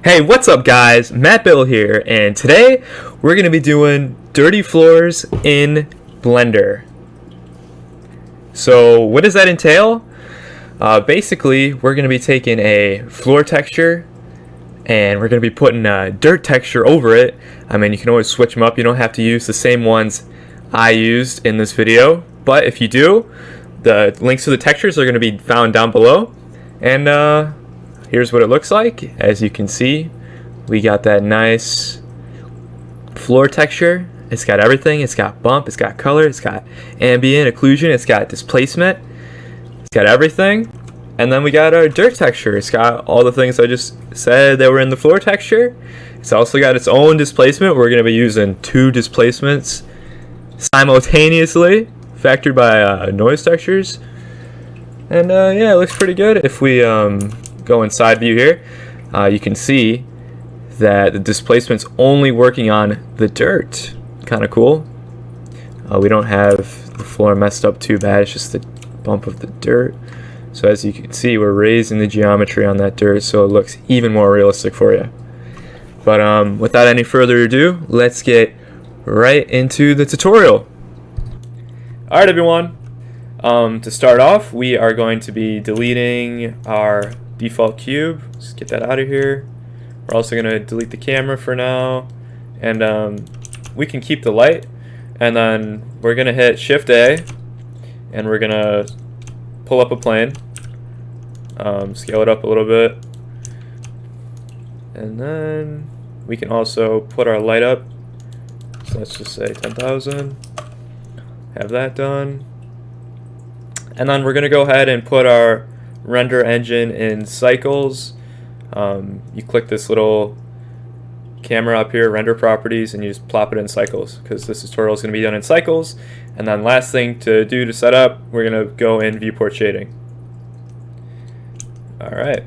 Hey, what's up guys? Matt Bill here, and today we're going to be doing dirty floors in Blender. So what does that entail? Basically, we're going to be taking a floor texture and we're going to be putting a dirt texture over it. I mean, you can always switch them up. You don't have to use the same ones I used in this video, but if you do, the links to the textures are going to be found down below. And here's what it looks like. As you can see, we got that nice floor texture. It's got everything. It's got bump, it's got color, it's got ambient, occlusion, it's got displacement, it's got everything. And then we got our dirt texture. It's got all the things I just said that were in the floor texture. It's also got its own displacement. We're going to be using two displacements simultaneously, factored by noise textures. And yeah, it looks pretty good. If we go in side view here, you can see that the displacement's only working on the dirt. Kind of cool. We don't have the floor messed up too bad. It's just the bump of the dirt. So as you can see, we're raising the geometry on that dirt so it looks even more realistic for you. But without any further ado, let's get right into the tutorial. Alright everyone, to start off, we are going to be deleting our default cube. Let's get that out of here. We're also going to delete the camera for now, and we can keep the light, and then we're going to hit Shift A, and we're going to pull up a plane, scale it up a little bit, and then we can also put our light up. So let's just say 10,000. Have that done. And then we're going to go ahead and put our render engine in cycles. You click this little camera up here, render properties, and you just plop it in cycles because this tutorial is going to be done in cycles. And then last thing to do to set up, we're going to go in viewport shading. Alright.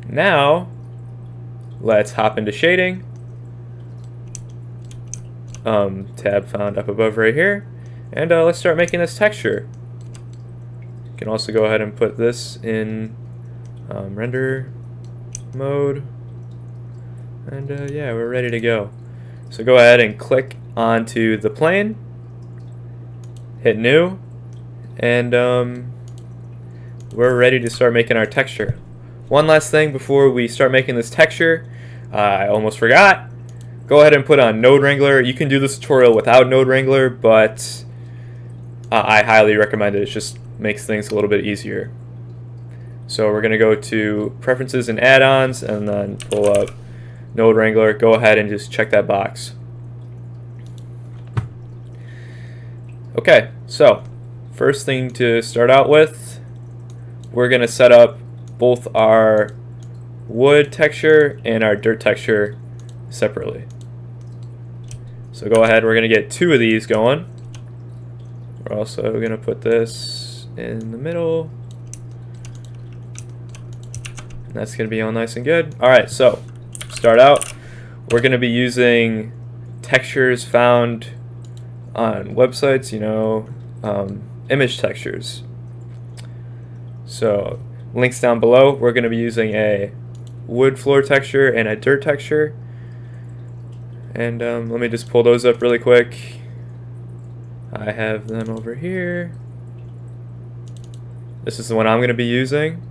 Now, let's hop into shading. Tab found up above right here. And let's start making this texture. You can also go ahead and put this in render mode. And yeah, we're ready to go. So go ahead and click onto the plane, hit new, and we're ready to start making our texture. One last thing before we start making this texture, I almost forgot. Go ahead and put on Node Wrangler. You can do this tutorial without Node Wrangler, but I highly recommend it. It just makes things a little bit easier. So we're going to go to Preferences and Add-ons and then pull up Node Wrangler. Go ahead and just check that box. Okay, so first thing to start out with, we're going to set up both our wood texture and our dirt texture separately. So go ahead, we're going to get two of these going. We're also going to put this in the middle. And that's going to be all nice and good. Alright, so start out. We're going to be using textures found on websites, you know, image textures. So links down below. We're going to be using a wood floor texture and a dirt texture. And let me just pull those up really quick. I have them over here. This is the one I'm going to be using.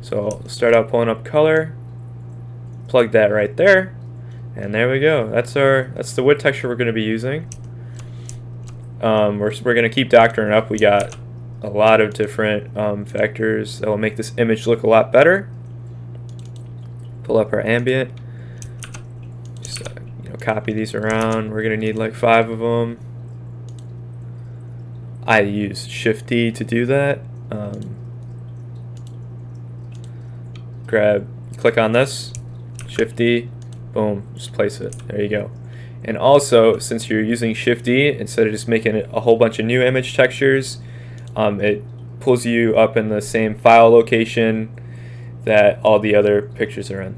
So I'll start out pulling up color, plug that right there, and there we go. That's the wood texture we're going to be using. We're going to keep doctoring up. We got a lot of different factors that will make this image look a lot better. Pull up our ambient. Just copy these around. We're going to need like 5 of them. I use Shift D to do that. Click on this, Shift D, boom, just place it. There you go. And also, since you're using Shift D, instead of just making a whole bunch of new image textures, it pulls you up in the same file location that all the other pictures are in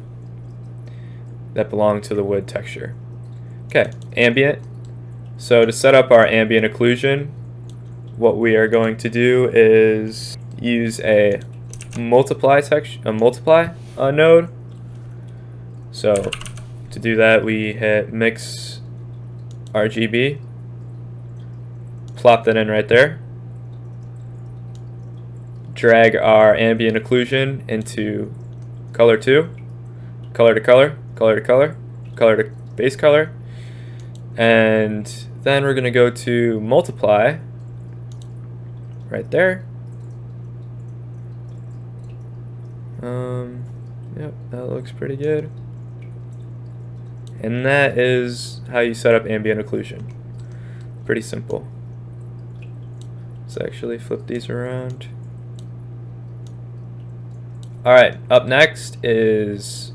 that belong to the wood texture. Okay, ambient. So to set up our ambient occlusion, what we are going to do is use a multiply node. So to do that, we hit mix RGB, plop that in right there, drag our ambient occlusion into color 2, color to color, color to color, color to base color, and then we're going to go to multiply right there. Yep, that looks pretty good. And that is how you set up ambient occlusion. Pretty simple. Let's actually flip these around. Alright, up next is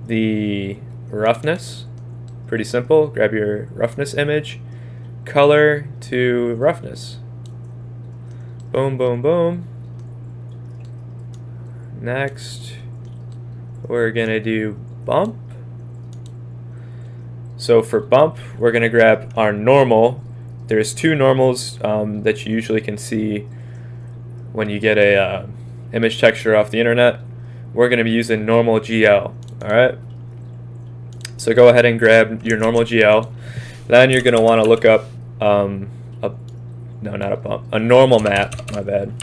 the roughness. Pretty simple. Grab your roughness image, color to roughness. Boom, boom, boom. Next, we're gonna do bump. So for bump, we're gonna grab our normal. There's two normals that you usually can see when you get a image texture off the internet. We're gonna be using normal GL. All right. So go ahead and grab your normal GL. Then you're gonna want to look up a normal map. My bad.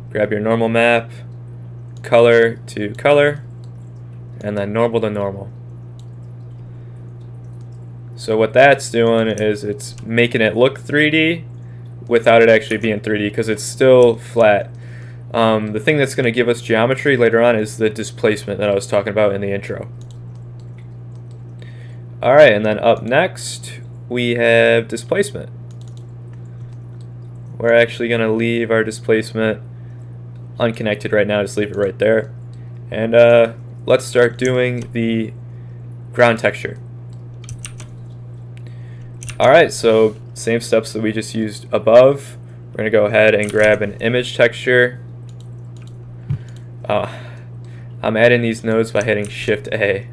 Grab your normal map, color to color, and then normal to normal. So what that's doing is it's making it look 3D without it actually being 3D because it's still flat. The thing that's going to give us geometry later on is the displacement that I was talking about in the intro. Alright, and then up next we have displacement. We're actually going to leave our displacement unconnected right now, just leave it right there. And let's start doing the ground texture. Alright, so same steps that we just used above. We're going to go ahead and grab an image texture. I'm adding these nodes by hitting Shift A.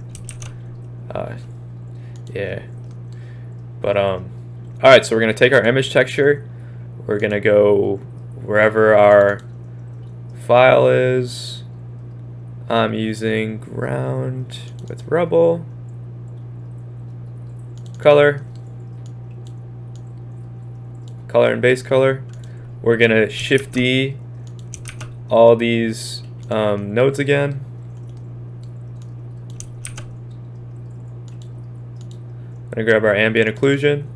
Yeah. But alright, so we're going to take our image texture. We're going to go wherever our file is. I'm using ground with rubble. Color. Color and base color. We're going to Shift D all these nodes again. I'm going to grab our ambient occlusion.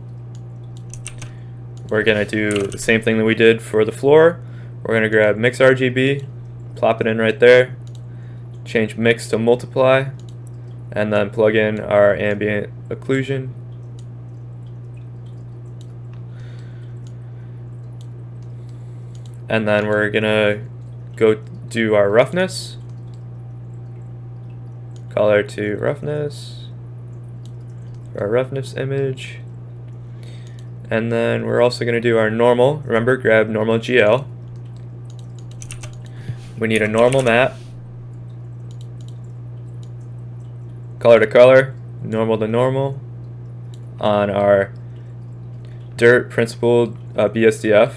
We're going to do the same thing that we did for the floor. We're going to grab mix RGB, plop it in right there, change mix to multiply, and then plug in our ambient occlusion. And then we're going to go do our roughness, color to roughness, our roughness image, and then we're also going to do our normal. Remember, grab normal GL. We need a normal map, color to color, normal to normal, on our dirt principled BSDF.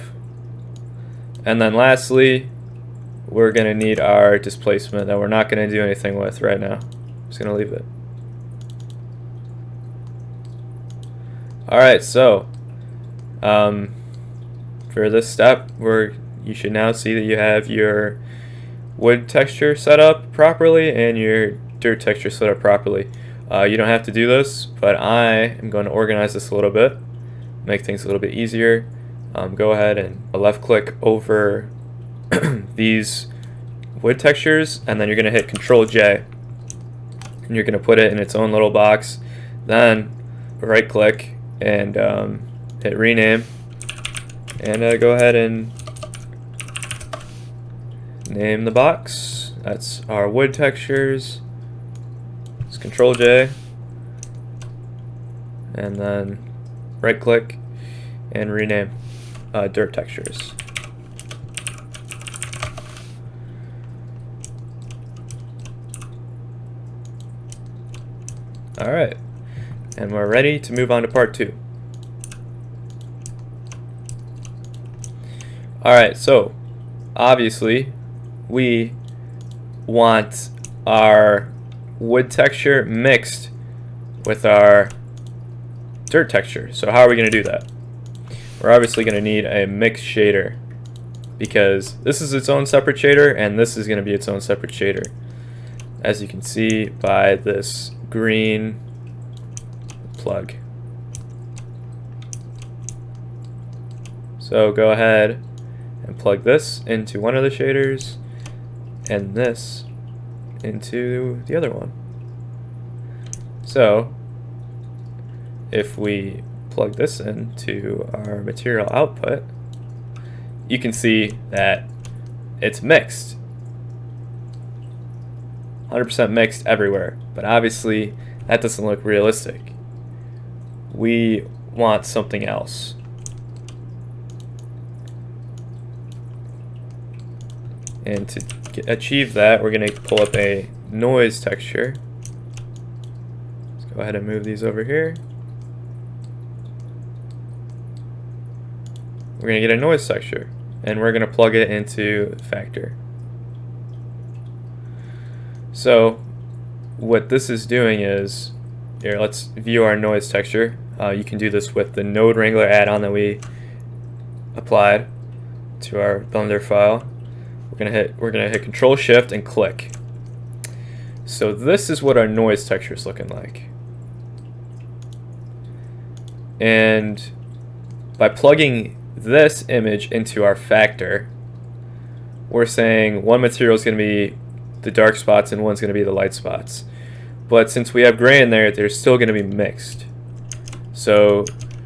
And then lastly, we're going to need our displacement that we're not going to do anything with right now. Just going to leave it. Alright, so for this step, you should now see that you have your wood texture set up properly and your dirt texture set up properly. You don't have to do this, but I am going to organize this a little bit, make things a little bit easier. Go ahead and left click over these wood textures, and then you're going to hit Control J, and you're going to put it in its own little box. Then right click and hit rename, and go ahead and name the box. That's our wood textures. It's Control J, and then right click and rename dirt textures. Alright, and we're ready to move on to part 2. Alright, so obviously we want our wood texture mixed with our dirt texture. So how are we going to do that? We're obviously going to need a mix shader, because this is its own separate shader and this is going to be its own separate shader, as you can see by this green plug. So go ahead and plug this into one of the shaders and this into the other one. So if we plug this into our material output, you can see that it's mixed, 100% mixed everywhere, but obviously that doesn't look realistic. We want something else. And to achieve that, we're going to pull up a noise texture. Let's go ahead and move these over here. We're going to get a noise texture, and we're going to plug it into Factor. So what this is doing is, here, let's view our noise texture. You can do this with the Node Wrangler add-on that we applied to our Blender file. We're gonna hit Control Shift and click. So this is what our noise texture is looking like. And by plugging this image into our factor, we're saying one material is going to be the dark spots and one's going to be the light spots. But since we have gray in there, they're still going to be mixed. So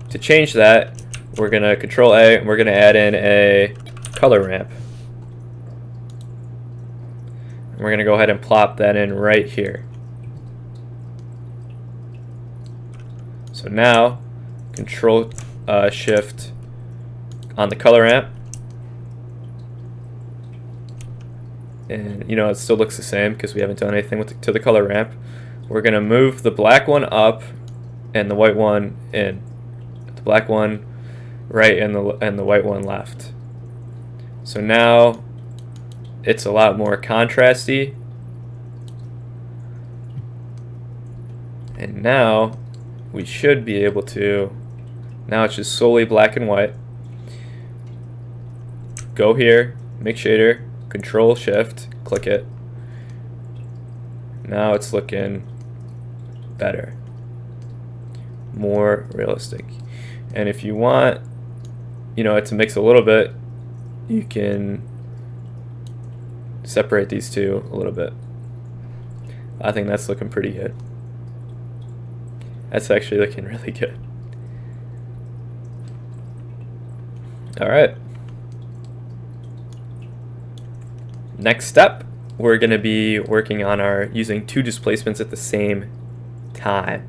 to change that, we're going to Control A and we're going to add in a color ramp. And we're going to go ahead and plop that in right here. So now Control Shift on the color ramp, and you know it still looks the same because we haven't done anything to the color ramp. We're going to move the black one up and the white one in. The black one right and the white one left. So now it's a lot more contrasty. And now we should be able to, now it's just solely black and white. Go here, Mix Shader, Control Shift, click it. Now it's looking better, more realistic. And if you want, you know, it to mix a little bit, you can separate these two a little bit. I think that's looking pretty good. That's actually looking really good. All right. Next step, we're going to be working on our using two displacements at the same time.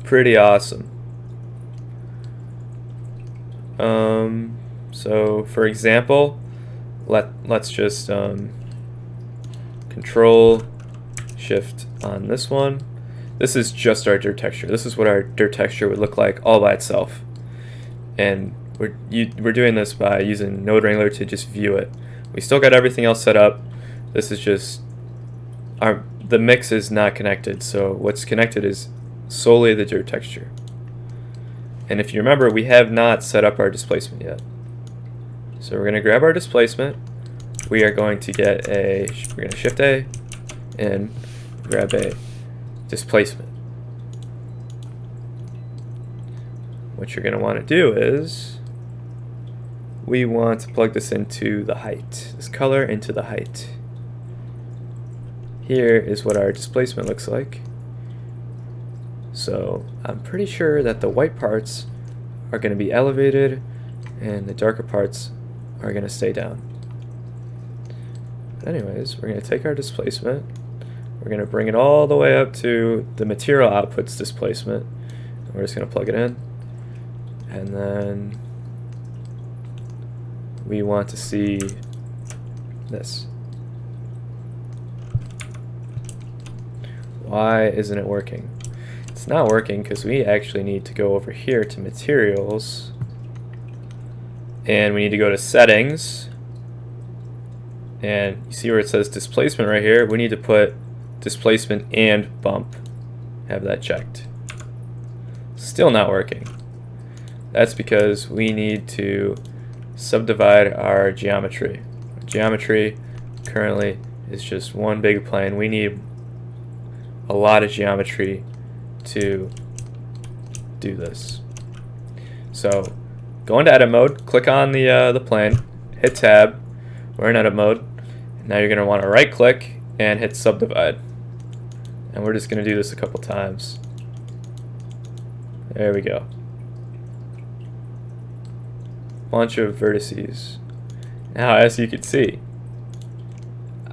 Pretty awesome. So for example, let's just Control Shift on this one. This is just our dirt texture. This is what our dirt texture would look like all by itself. And we're doing this by using Node Wrangler to just view it. We still got everything else set up. This is just the mix is not connected, so what's connected is solely the dirt texture. And if you remember, we have not set up our displacement yet. So we're going to grab our displacement. We are going to get we're going to Shift A and grab a displacement. What you're going to want to do is we want to plug this into the height, this color into the height. Here is what our displacement looks like. So I'm pretty sure that the white parts are going to be elevated and the darker parts are going to stay down. But anyways, we're going to take our displacement, we're going to bring it all the way up to the material outputs displacement, and we're just going to plug it in, and then we want to see this. Why isn't it working? It's not working because we actually need to go over here to materials and we need to go to settings, and you see where it says displacement right here. We need to put displacement and bump, have that checked. Still not working. That's because we need to subdivide our geometry. Geometry currently is just one big plane. We need a lot of geometry to do this. So go into edit mode, click on the plane, hit tab. We're in edit mode. Now you're going to want to right click and hit subdivide. And we're just going to do this a couple times. There we go. Bunch of vertices. Now, as you can see,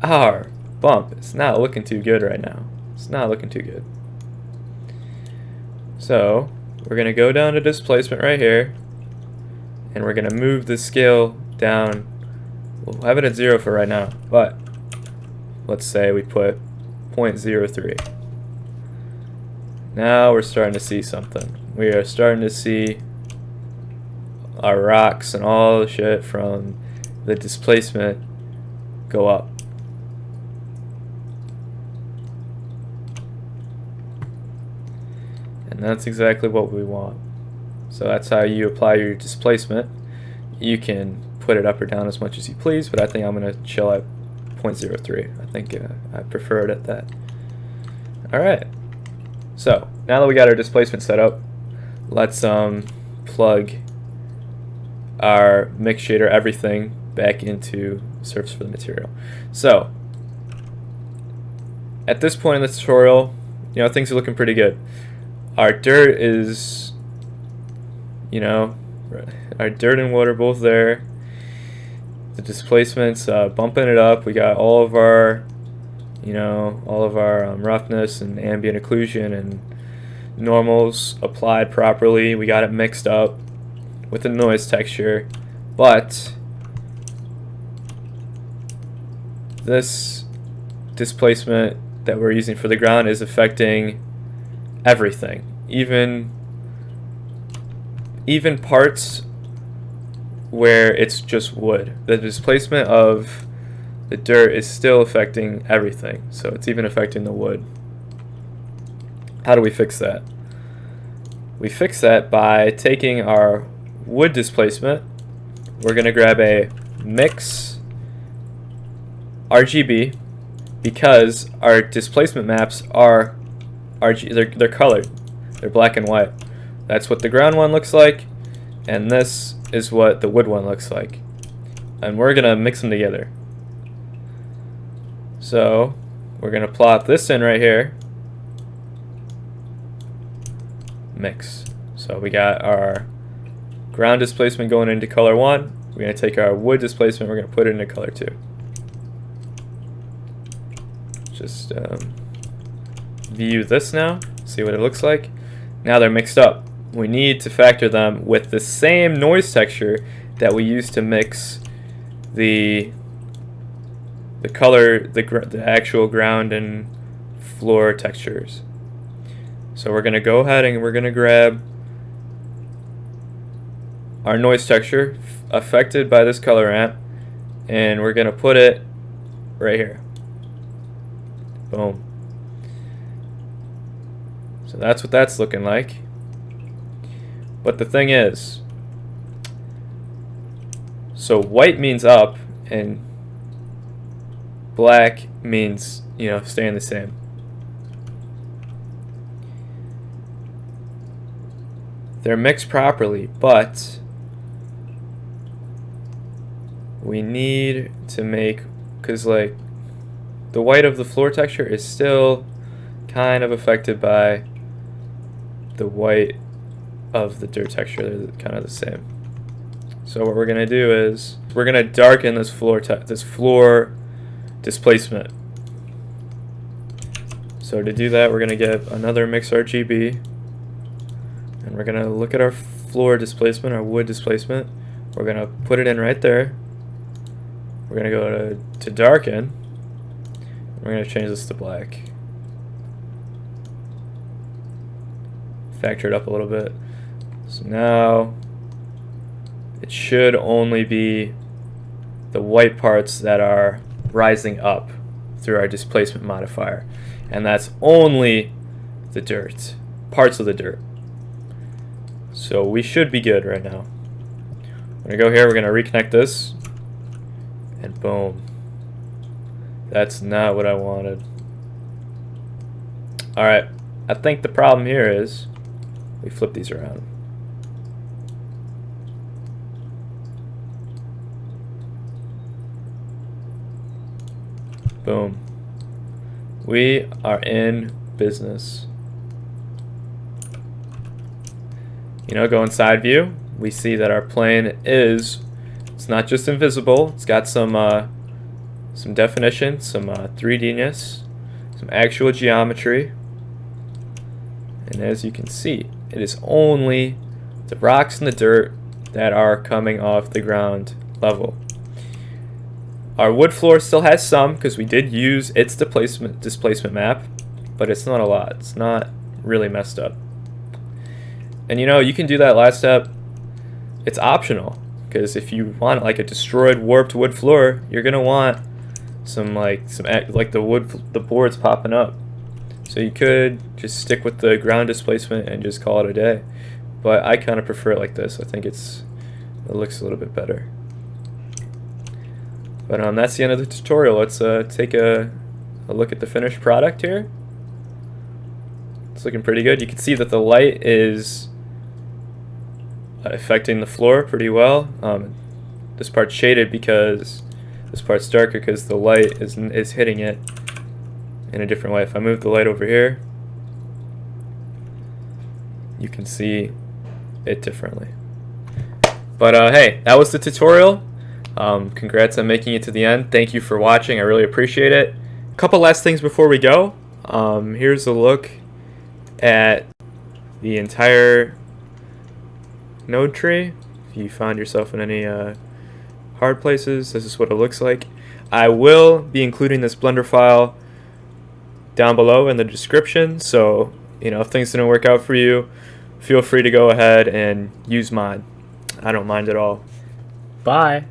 our bump is not looking too good right now. It's not looking too good. So we're going to go down to displacement right here, and we're going to move the scale down. We'll have it at 0 for right now, but let's say we put 0.03. Now we're starting to see something. We are starting to see our rocks and all the shit from the displacement go up. And that's exactly what we want. So that's how you apply your displacement. You can put it up or down as much as you please, but I think I'm going to chill at 0.03. I think I prefer it at that. Alright, so now that we got our displacement set up, let's plug our mix shader, everything, back into surface for the material. So at this point in the tutorial, you know, things are looking pretty good. Our dirt is, you know, our dirt and wood are both there. The displacement's bumping it up. We got all of our, you know, all of our roughness and ambient occlusion and normals applied properly. We got it mixed up with the noise texture, but this displacement that we're using for the ground is affecting everything, even parts where it's just wood. The displacement of the dirt is still affecting everything, so it's even affecting the wood. How do we fix that? We fix that by taking our wood displacement. We're going to grab a mix RGB, because our displacement maps are they're colored. They're black and white. That's what the ground one looks like, and this is what the wood one looks like. And we're going to mix them together. So we're going to plop this in right here. Mix. So we got our ground displacement going into color 1. We're going to take our wood displacement, we're going to put it into color 2. Just view this now, see what it looks like. Now they're mixed up. We need to factor them with the same noise texture that we used to mix the color, the actual ground and floor textures. So we're going to go ahead and we're going to grab our noise texture affected by this color ramp, and we're going to put it right here. Boom. So that's what that's looking like. But the thing is, so white means up and black means, you know, staying the same. They're mixed properly, but we need to make, because like the white of the floor texture is still kind of affected by the white of the dirt texture. They're kind of the same. So what we're going to do is we're going to darken this floor displacement. So to do that, we're going to get another mix RGB, and we're going to look at our floor displacement, our wood displacement. We're going to put it in right there. We're going to go to darken. We're going to change this to black. Factor it up a little bit. So now it should only be the white parts that are rising up through our displacement modifier, and that's only the dirt, parts of the dirt. So we should be good right now. We're gonna go here, we're gonna reconnect this, and boom. That's not what I wanted. Alright, I think the problem here is we flip these around. Boom. We are in business. You know, go inside view. We see that our plane it's not just invisible. It's got some definition, some 3D-ness, some actual geometry. And as you can see, it is only the rocks and the dirt that are coming off the ground level. Our wood floor still has some because we did use its displacement map, but it's not a lot. It's not really messed up. And you know, you can do that last step. It's optional because if you want like a destroyed, warped wood floor, you're gonna want some the boards popping up. So you could just stick with the ground displacement and just call it a day. But I kind of prefer it like this. I think it looks a little bit better. But that's the end of the tutorial. Let's take a look at the finished product here. It's looking pretty good. You can see that the light is affecting the floor pretty well. This part's shaded because this part's darker because the light is hitting it in a different way. If I move the light over here, you can see it differently. But hey, that was the tutorial. Congrats on making it to the end. Thank you for watching. I really appreciate it. A couple last things before we go. Here's a look at the entire node tree. If you found yourself in any hard places, this is what it looks like. I will be including this Blender file down below in the description, so you know, if things didn't work out for you, feel free to go ahead and use mine. I don't mind at all. Bye.